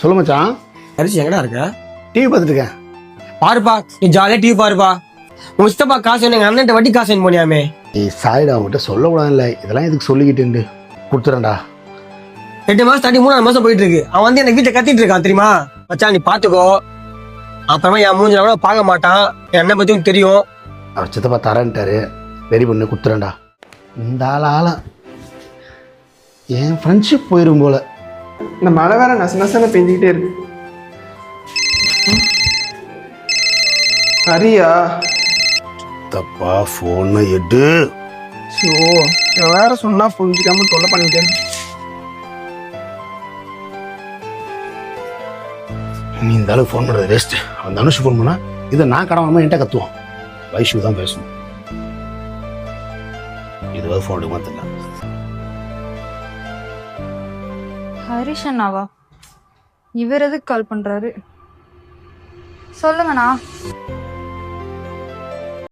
சொல்லு மச்சான். அரிசி எங்கடா இருக்க? டிவி பார்த்துட்டு இருக்கேன். பாருப்பா, நீ ஜாலியா டிவி பாருப்பா. உங்க சித்தப்பா காசு எங்க அண்ணன் வட்டி காசு போனியாமே. நீ சாயிடா, அவங்ககிட்ட சொல்லக்கூடாதுல்ல. இதெல்லாம் எதுக்கு சொல்லிக்கிட்டு கொடுத்துறேன்டா. 8 மாசம் தாண்டி 3 மாசம் போயிட்டு இருக்கு. அவன் வந்து எனக்கு வீட்டை கத்திட்டு இருக்கான் தெரியுமா? மச்சான் நீ பாத்துக்கோ. அப்புறமா என் மூஞ்சில கூட பார்க்க மாட்டான். என் அண்ணன் பத்தி உனக்கு தெரியும். அவர் சித்தப்பா தரேன்ட்டாரு. ரெடி பண்ணி கொடுத்துறேன்டா. இந்த ஆளா என் ஃப்ரெண்ட்ஷிப் போயிடும் போல. இந்த மழை வேற நச நசன பெஞ்சிக்கிட்டே இருக்கு. ஹரியா தப்பா ஃபோனை எடு. ஷோ, இவன் வேற சொன்னா புரிஞ்சுக்காம தொல்லை பண்ணிட்டேன். நீ இந்த அளவுக்கு ஃபோன் பண்ணுறது வேஸ்ட்டு. அவன் தனுஷ் ஃபோன் பண்ணா இதை நான் கடவாம என்கிட்ட கத்துவான். வைஷு தான் பேசணும். இதுவாது ஃபோன் எடுக்க தெரியல. ஹரிஷ் அண்ணாவா? இவர் எதுக்கு கால் பண்றாரு? சொல்லுங்கண்ணா.